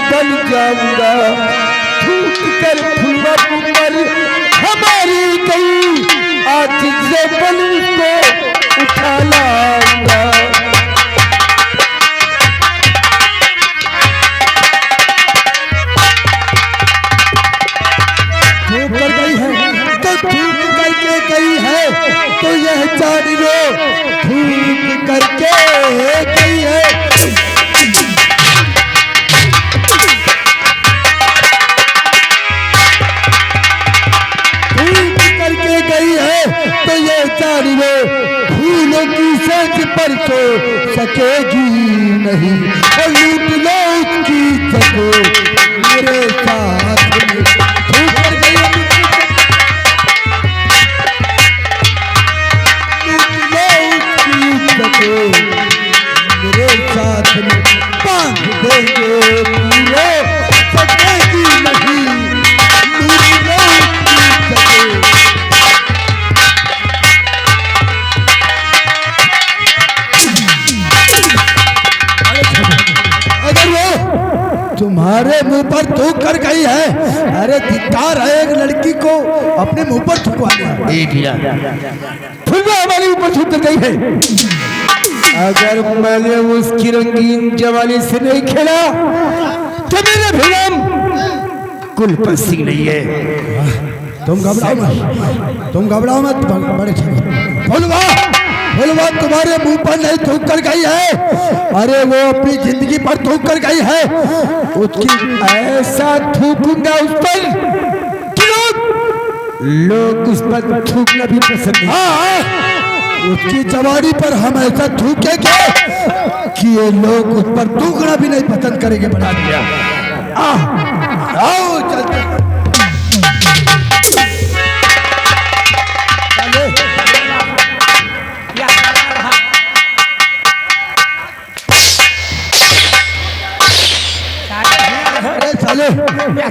Speaker 5: बन जाऊंगा थूक कर फुलवा पर हमारी गई आज से बन को सो सकेगी नहीं, और लूट लो उसकी इज्जत मेरे साथ में। ठोकर गई मेरे साथ में, बांध देंगे पूरे सकेगी नहीं, लूट लो उसकी इज्जत। अगर वो तुम्हारे मुंह पर थूक कर गई है, अरे धिक्कार है एक लड़की को अपने मुंह पर थूकवाने। फिर वो हमारे ऊपर थूक कर गई है। अगर मैंने उसकी रंगीन जवानी से नहीं खेला तो मेरे भी नाम कुलपत सिंह नहीं है। तुम घबराओ मत, तुम घबराओ मत, बड़े फुलवा फुलवा तुम्हारे मुंह पर नहीं थूक कर गई है, अरे वो अपनी जिंदगी पर थूक कर गई है। उसकी ऐसा थूकूंगा उस पर कि लोग उस पर थूकना भी पसंद नहीं। हाँ, उसकी जवानी पर हम ऐसा थूकेंगे कि ये लोग उस पर थूकना भी नहीं पसंद करेंगे। बना दिया, आओ चलते।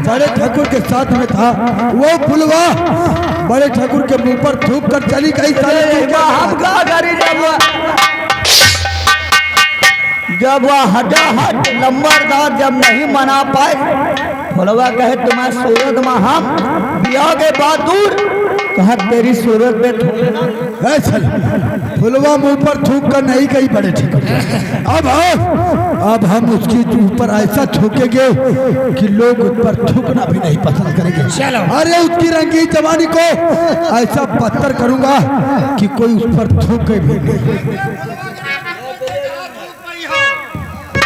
Speaker 5: बड़े ठाकुर के साथ में था वो फुलवा, बड़े ठाकुर के मुंह पर थूक कर चली गई।
Speaker 4: जब वह हटाहट नंबरदार जब नहीं मना पाए, फुलवा कहे तुम्हारी सूरत में हम बिया के बाद दूर, कहा तेरी सूरत में
Speaker 5: फुलवा मुंह पर थूक कर नहीं गई बड़े ठाकुर। अब हम उसके ऊपर ऐसा थूकेंगे कि लोग उस पर थूकना भी नहीं पसंद करेंगे। अरे उसकी रंगीन जवानी को ऐसा पत्थर करूंगा कि कोई उस पर थूके भी नहीं।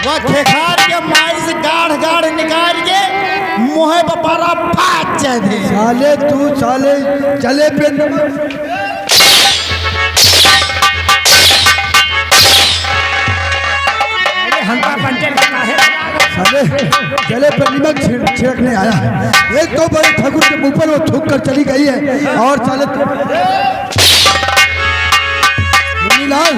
Speaker 1: वह खेखार के माई से गाढ़ गाढ़ निकाल के मुँह बपारा फाट दे।
Speaker 5: साले तू साले चले पे साले चले पर नमक छिड़कने आया है। एक तो बड़े ठाकुर के मुंह पर वो थूक कर चली गई है, और साले लाल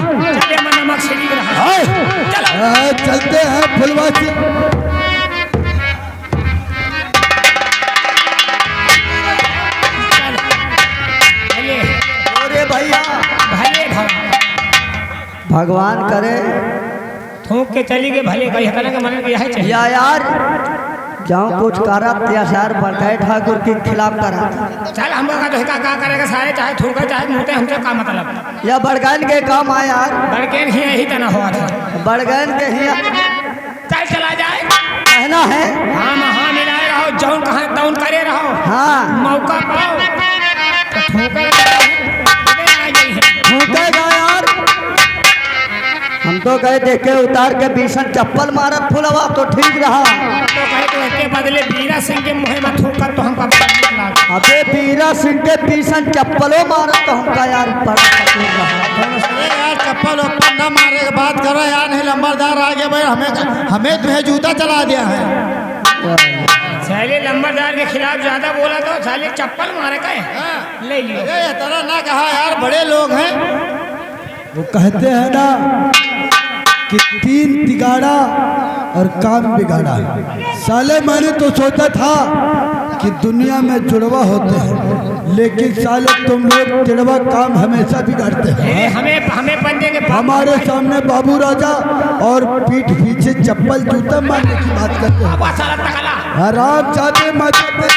Speaker 5: चलते हैं फुलवा से।
Speaker 4: अरे भैया भगवान करे
Speaker 2: थूक के चली गई भले कहीं का मन यह चाहिए
Speaker 4: या यार जाऊं कुछ करा अत्याचार बड़काई ठाकुर के खिलाफ करा।
Speaker 2: चल हम लोग का क्या करेगा सारे, चाहे थूके चाहे मुँहते, हमसे का मतलब।
Speaker 4: या बड़गैन के काम आए यार,
Speaker 2: बड़गैन ही यही तना हुआ था।
Speaker 4: बड़गैन के ही
Speaker 2: चल चला जाए
Speaker 4: कहना है।
Speaker 2: हाँ हाँ मिलाए रहो, जौन कहाँ तौन करे रहो।
Speaker 4: हाँ
Speaker 2: मौका पाओ
Speaker 4: थूकेगा यार। हम तो कहे देखे उतार के भीषण चप्पल मारत फुलवा तो ठीक रहा।
Speaker 2: तो कहे तो इसके बदले बीरा सिंह के मुँह में थूका तो हमका
Speaker 4: अबे बीरा सिंह के भीषण चप्पलों मारत तो हमका यार बड़ा तकलीफ रहा।
Speaker 1: यार चप्पल वप्पल न मारने की बात करो यार, नहीं लंबरदार आ गया भाई, हमें तुम्हें जूता चला दिया है।
Speaker 2: साले लंबरदार के खिलाफ ज्यादा बोला तो साले चप्पल मारे का ले लियो।
Speaker 1: अरे तरह ना कहा यार, बड़े लोग हैं।
Speaker 5: वो कहते हैं ना कि 3 तिगाड़ा और काम बिगाड़ा। साले मैंने तो सोचा था कि दुनिया में जुड़वा होते हैं, लेकिन साले तुम लोग जुड़वा काम हमेशा बिगाड़ते हैं।
Speaker 2: हमें बंदे के
Speaker 5: हमारे सामने बाबू राजा और पीठ पीछे चप्पल जूता मारने की बात करते हैं। आराम चाहते मचाते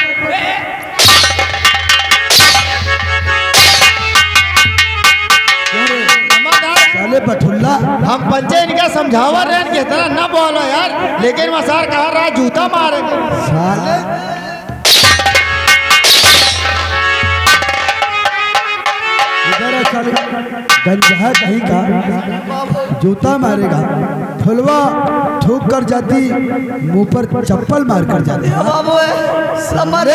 Speaker 5: साले बठुल्ला।
Speaker 1: हम पंचे इनका समझावा रहे कि तरह न बोलो यार, लेकिन मसार कहा रहा जूता मारेंगे
Speaker 5: साले। इधर साले गंजा कहीं का जूता मारेगा। फुलवा थूक कर जाती, मुंह पर चप्पल मार कर जाती।
Speaker 4: बाबू समझ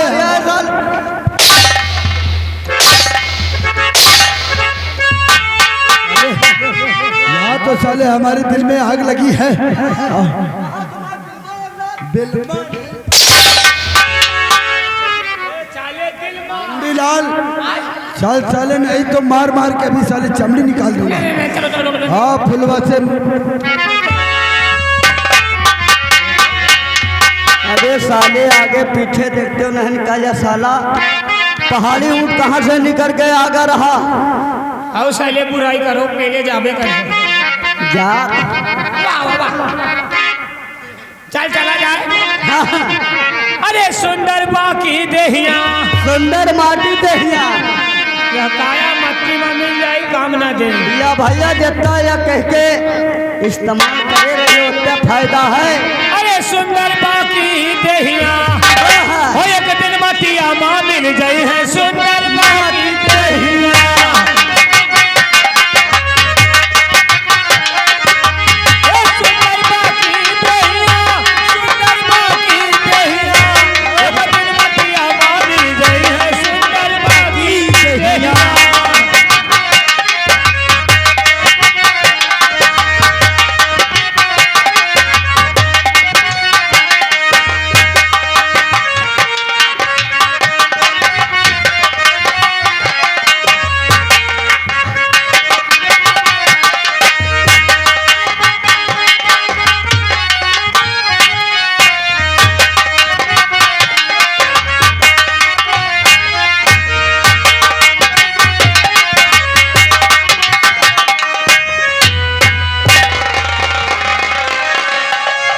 Speaker 5: यहाँ तो तो साले हमारे दिल में आग लगी है।
Speaker 2: चाले दिल में
Speaker 5: बिलाल साल साले नहीं तो मार मार के अभी साले चमड़ी निकाल दूंगा।
Speaker 2: चलो चलो चलो
Speaker 5: हाँ फुलवा से।
Speaker 4: अरे साले आगे पीछे देखते हो नहीं निकाल साला। पहाड़ी ऊँट कहाँ से निकल के आगा रहा।
Speaker 2: आओ साले बुराई करो पहले जाबे कर
Speaker 4: जा
Speaker 2: चल चला जाए। अरे सुंदर बाकी देहिया
Speaker 4: सुंदर माटी देहिया
Speaker 2: यह काया मट्टी में मिल जाए काम ना दे।
Speaker 4: या भैया देता या कह के इस्तेमाल करे रहे उतना फायदा है।
Speaker 2: अरे सुंदर बाकी देहिया हो एक दिन मटिया माँ मिल जाई है। सुंदर बाकी देहिया सुंदर बाकी देहिया सुंदर बाकी देहिया एक दिन मटिया माँ मिल जाई है। सुंदर बाकी देहिया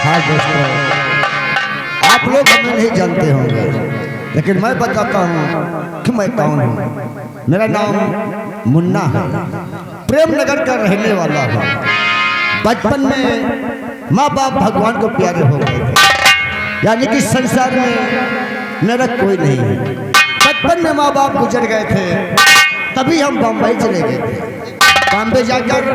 Speaker 5: हाँ दोस्तों, आप लोग हमें नहीं जानते होंगे लेकिन मैं बताता हूँ कि मैं कौन हूँ। मेरा नाम मुन्ना है, प्रेमनगर का रहने वाला हूँ। बचपन में माँ बाप भगवान को प्यारे हो गए थे, यानी कि संसार में मेरा कोई नहीं है। बचपन में माँ बाप गुजर गए थे, तभी हम बम्बई चले गए थे। बॉम्बे जाकर